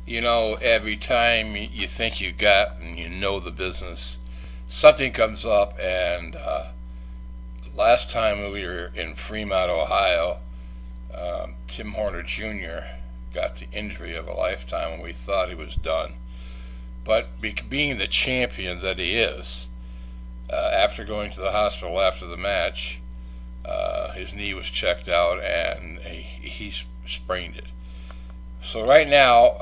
You know, every time you think you got and you know the business, something comes up. And last time we were in Fremont, Ohio, Tim Horner Jr. got the injury of a lifetime and we thought he was done. But being the champion that he is, after going to the hospital after the match, his knee was checked out and he sprained it. So right now,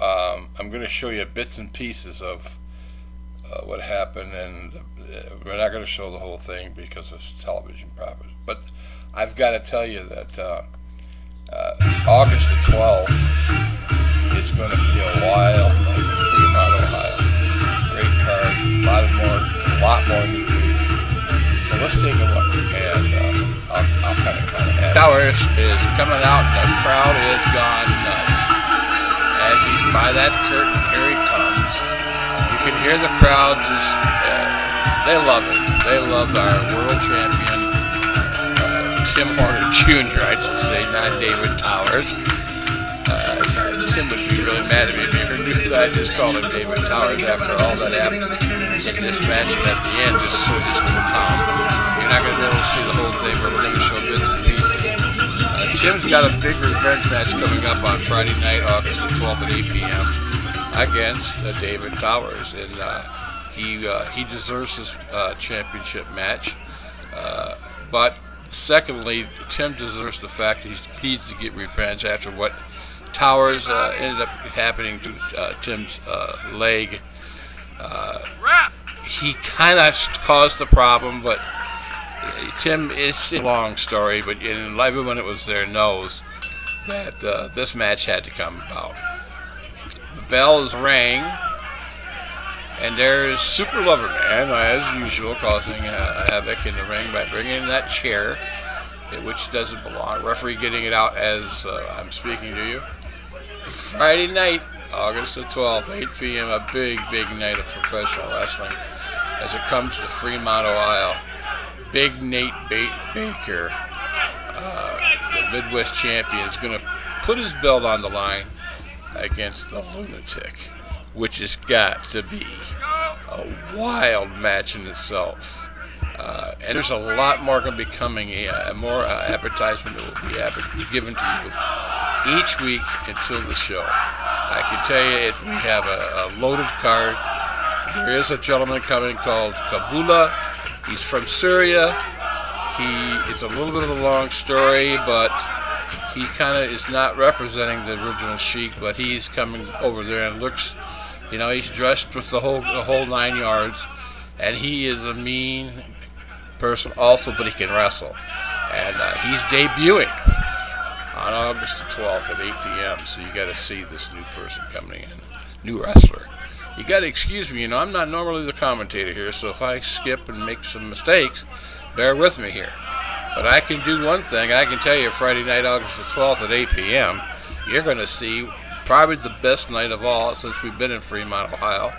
I'm going to show you bits and pieces of what happened, and we're not going to show the whole thing because of television purposes. But I've got to tell you that August the 12th is going to be a wild night in Fremont, Ohio. Great card, a lot more new faces. So let's take a look, and I'll kind of have. Towers is coming out, and the crowd has gone nuts. As he's by that curtain, here he comes. You can hear the crowd just, they love him. They love our world champion, Tim Horner Jr., I should say, not David Towers. Tim would be really mad at me if he ever knew that I just called him David Towers after all that happened in this match. And at the end, just so just Tom. You're not going to be able to see the whole thing, but we're going to show bits and pieces. Tim's got a big revenge match coming up on Friday night, August the 12th at 8 p.m. against David Towers, and he deserves his championship match. But secondly, Tim deserves the fact that he needs to get revenge after what Towers ended up happening to Tim's leg. He kind of caused the problem, but Tim, it's a long story, but everyone that was there knows that this match had to come about. The bell is rang, and there's Super Lover Man, as usual, causing havoc in the ring by bringing in that chair, which doesn't belong. Referee getting it out as I'm speaking to you. Friday night, August the 12th, 8 p.m., a big, big night of professional wrestling as it comes to Fremont, Ohio. Big Nate Baker, the Midwest champion, is going to put his belt on the line against the Lunatic, which has got to be a wild match in itself. And there's a lot more going to be coming, more advertisement that will be given to you each week until the show. I can tell you we have a loaded card. There is a gentleman coming called Kabula. He's from Syria. It's a little bit of a long story, but he kind of is not representing the original Sheik, but he's coming over there and looks, you know, he's dressed with the whole 9 yards, and he is a mean person also, but he can wrestle. And he's debuting on August the 12th at 8 p.m., so you got to see this new person coming in, new wrestler. You got to excuse me, you know, I'm not normally the commentator here, so if I skip and make some mistakes, bear with me here. But I can do one thing. I can tell you Friday night, August the 12th at 8 p.m., you're going to see probably the best night of all since we've been in Fremont, Ohio.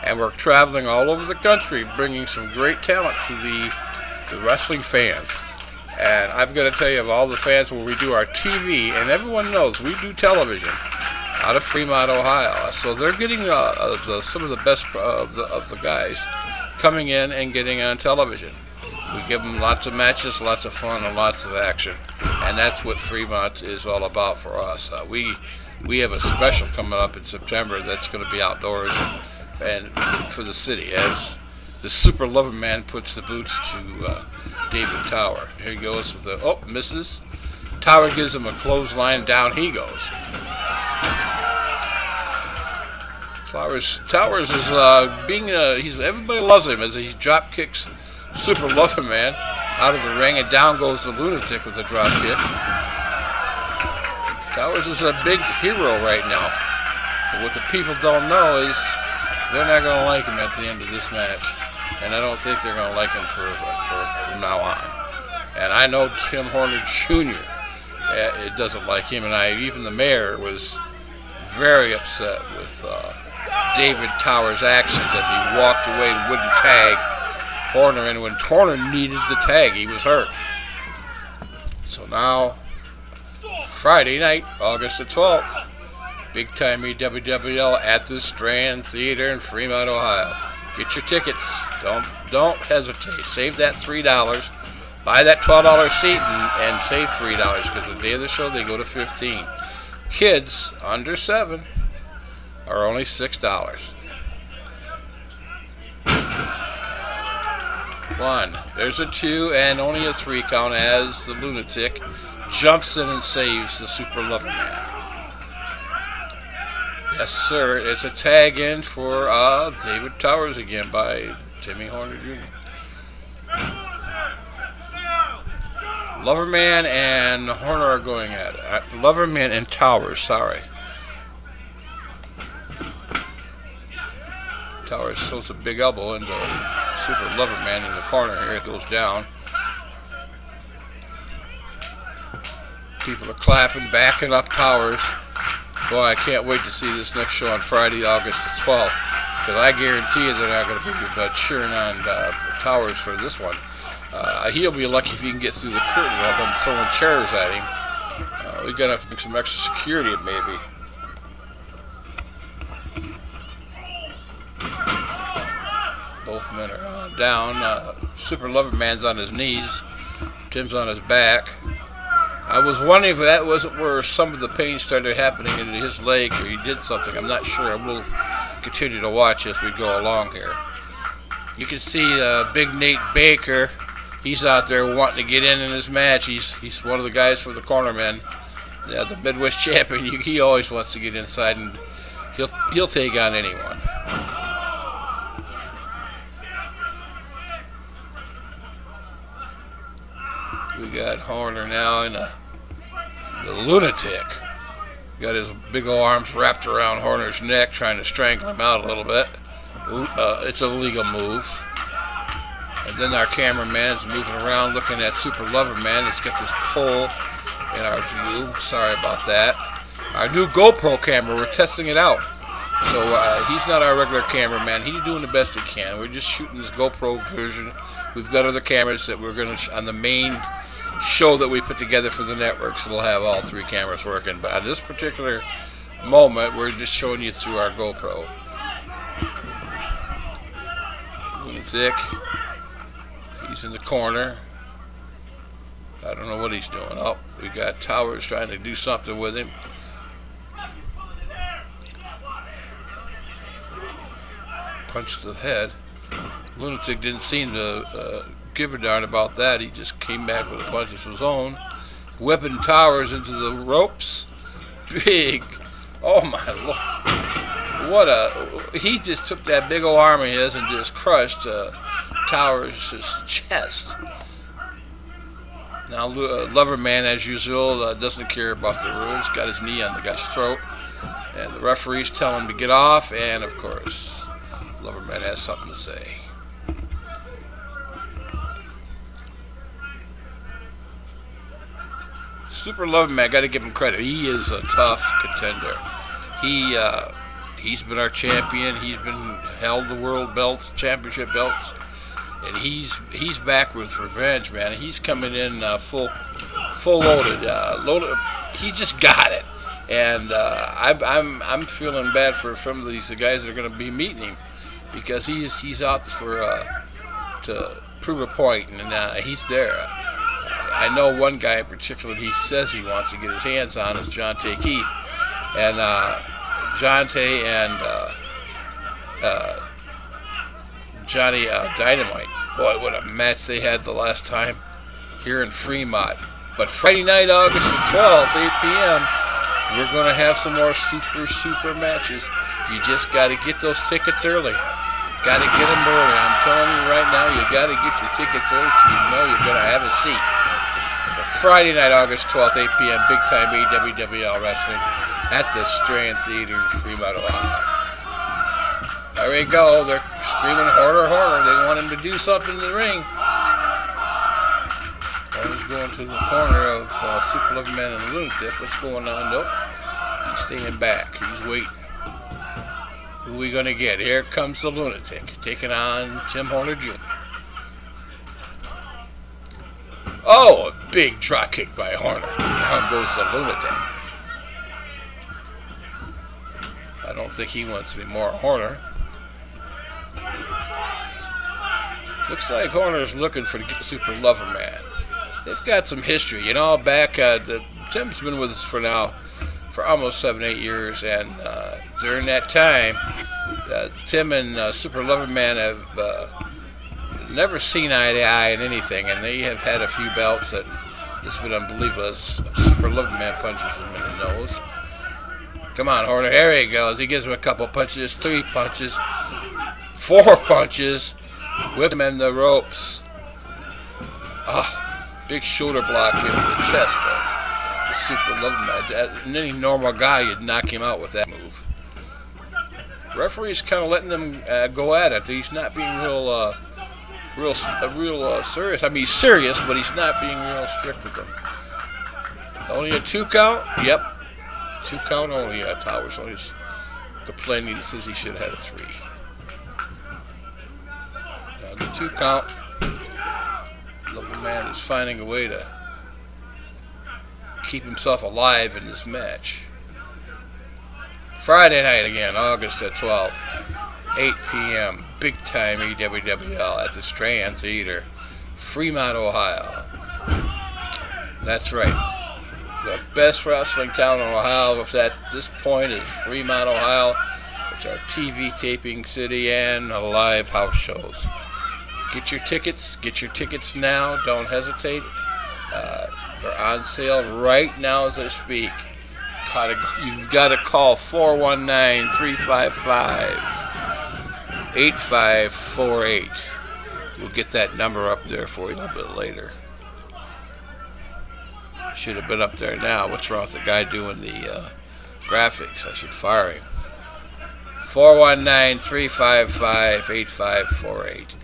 And we're traveling all over the country, bringing some great talent to the wrestling fans. And I've got to tell you, of all the fans where we do our TV, and everyone knows we do television out of Fremont, Ohio. So they're getting some of the best of the guys coming in and getting on television. We give them lots of matches, lots of fun, and lots of action. And that's what Fremont is all about for us. We have a special coming up in September that's going to be outdoors and for the city as the Super Lover Man puts the boots to David Tower. Here he goes with the, misses. Tower gives him a clothesline, down he goes. Towers is everybody loves him as he drop kicks Super Lover Man out of the ring, and down goes the Lunatic with a drop kick. Towers is a big hero right now. But what the people don't know is they're not going to like him at the end of this match. And I don't think they're going to like him from now on. And I know Tim Horner Jr. It doesn't like him, and even the mayor was very upset with David Towers' actions as he walked away and wouldn't tag Horner, and when Horner needed the tag, he was hurt. So now, Friday night, August the 12th, Big Time EWWL at the Strand Theater in Fremont, Ohio. Get your tickets. Don't hesitate. Save that $3. Buy that $12 seat and save $3 because the day of the show they go to $15. Kids under 7 are only $6. 1. There's a 2 and only a 3 count as the Lunatic jumps in and saves the Super Lover Man. Yes, sir. It's a tag in for David Towers again by Timmy Horner Jr. Loverman and Horner are going at it. Loverman and Towers, sorry. Towers throws a big elbow into Super Loverman in the corner here. It goes down. People are clapping, backing up Towers. Boy, I can't wait to see this next show on Friday, August the 12th. Because I guarantee you they're not going to be cheering on Towers for this one. He'll be lucky if he can get through the curtain without them throwing chairs at him. We're going to have to make some extra security, maybe. Both men are down. Super Loverman's on his knees. Tim's on his back. I was wondering if that wasn't where some of the pain started happening in his leg or he did something. I'm not sure. I will continue to watch as we go along here. You can see Big Nate Baker. He's out there wanting to get in this match. He's one of the guys for the Cornermen. Yeah, the Midwest champion. He always wants to get inside, and he'll take on anyone. We got Horner now in the Lunatic. Got his big old arms wrapped around Horner's neck, trying to strangle him out a little bit. It's a legal move. And then our cameraman's moving around looking at Super Loverman. He's got this pole in our view. Sorry about that. Our new GoPro camera, we're testing it out. So he's not our regular cameraman. He's doing the best he can. We're just shooting this GoPro version. We've got other cameras that we're going to, on the main show that we put together for the network, so it'll have all 3 cameras working. But on this particular moment, we're just showing you through our GoPro. Lunatic. He's in the corner. I don't know what he's doing. Oh, we got Towers trying to do something with him. Punched the head. Lunatic didn't seem to give a darn about that. He just came back with a punch of his own, whipping Towers into the ropes. Big, oh my lord! What a! He just took that big old arm of his and just crushed Towers' chest. Now Loverman, as usual, doesn't care about the rules. Got his knee on the guy's throat, and the referees tell him to get off. And of course, Loverman has something to say. Super Loverman, got to give him credit. He is a tough contender. He's been our champion. He's been held the world belts, championship belts, and he's back with revenge, man. He's coming in full loaded. He just got it, and I'm feeling bad for some of these guys that are going to be meeting him because he's out for to prove a point, and he's there. I know one guy in particular he says he wants to get his hands on is Jonte Keith. And Jonte and Johnny Dynamite. Boy, what a match they had the last time here in Fremont. But Friday night, August the 12th, 8 p.m., we're going to have some more super matches. You just got to get those tickets early. Got to get them early. I'm telling you right now, you got to get your tickets early so you know you're going to have a seat. Friday night, August 12th, 8 p.m., Big Time EWWL Wrestling at the Strand Theater in Fremont, Ohio. There we go. They're screaming, Horner, Horner. They want him to do something in the ring. Horner's going to the corner of Super Loverman and the Lunatic. What's going on? Nope. He's staying back. He's waiting. Who are we going to get? Here comes the Lunatic, taking on Tim Horner Jr. Oh, a big drop kick by Horner. Down goes the Lunatic. don't think he wants any more Horner. Looks like Horner's looking for the Super Lover Man. They've got some history, you know. Back, Tim's been with us for almost 7-8 years, and during that time, Tim and Super Lover Man have never seen eye to eye in anything, and they have had a few belts that just been unbelievable. Super Lover Man punches him in the nose. Come on, Horner. There he goes. He gives him a couple punches, 3 punches, 4 punches. Whip him in the ropes. Big shoulder block into the chest of the Super Lover Man. And any normal guy, you'd knock him out with that move. Referee's kind of letting them go at it. He's not being real serious. I mean, he's serious, but he's not being real strict with them. Only a 2 count? Yep. 2 count only. Towers only complaining. He says he should have had a 3. The 2 count. Lover Man is finding a way to keep himself alive in this match. Friday night again, August the 12th, 8 p.m. Big time EWWL at the Strand Theater, Fremont, Ohio. That's right. The best wrestling town in Ohio at this point is Fremont, Ohio. It's our TV taping city and live house shows. Get your tickets now. Don't hesitate. They're on sale right now as I speak. You've got to call 419-355-8548. We'll get that number up there for you a little bit later. Should have been up there now. What's wrong with the guy doing the graphics? I should fire him. 419-355-8548.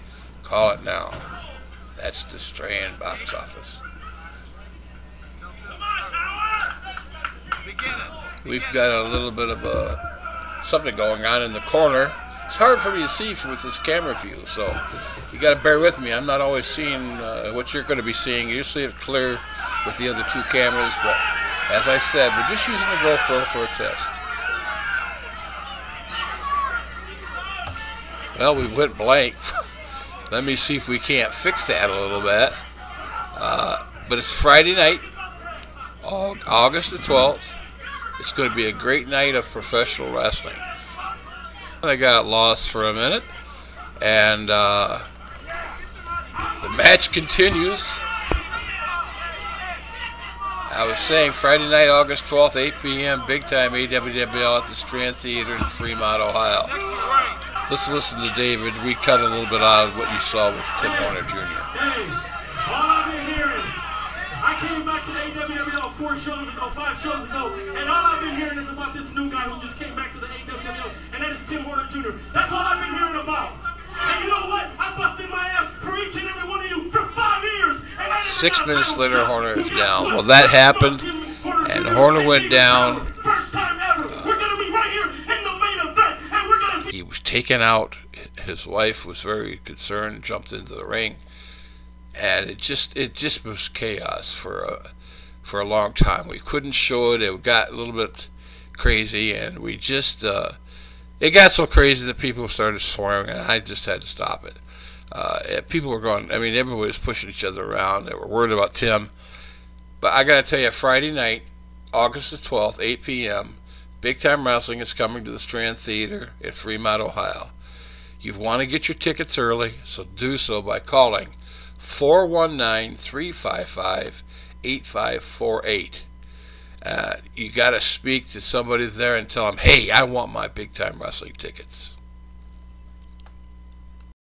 Call it now. That's the Strand box office. We've got a little bit of something going on in the corner. It's hard for me to see with this camera view, so you got to bear with me. I'm not always seeing what you're going to be seeing. You see it clear with the other 2 cameras, but as I said, we're just using the GoPro for a test. Well, we went blank. Let me see if we can't fix that a little bit. But it's Friday night, August the 12th. It's going to be a great night of professional wrestling. I got lost for a minute, and the match continues. I was saying Friday night, August 12th, 8 p.m., big time AWWL at the Strand Theater in Fremont, Ohio. Let's listen to David. We cut a little bit out of what you saw with Tim Horner Jr. Hey, all I've been hearing, I came back to the AWWL 5 shows ago, and all I've been hearing is about this new guy who just came back to the AWWL, and that is Tim Horner Jr. That's all I've been hearing about. And you know what? I busted my ass for each and every one of you for 5 years. And I 6 minutes later, Horner is down. Well, that happened, and Horner went down. First time ever. We're going to be right here in the main event, and we're going to see. He was taken out. His wife was very concerned, jumped into the ring, and it just was chaos for a long time. We couldn't show it. It got a little bit crazy, and we just it got so crazy that people started swearing, and I just had to stop it. People were going. I mean, everybody was pushing each other around. They were worried about Tim. But I got to tell you, Friday night, August the 12th, 8 p.m., Big Time Wrestling is coming to the Strand Theater in Fremont, Ohio. You want to get your tickets early, so do so by calling 419-355-8548. You got to speak to somebody there and tell them, hey, I want my Big Time Wrestling tickets.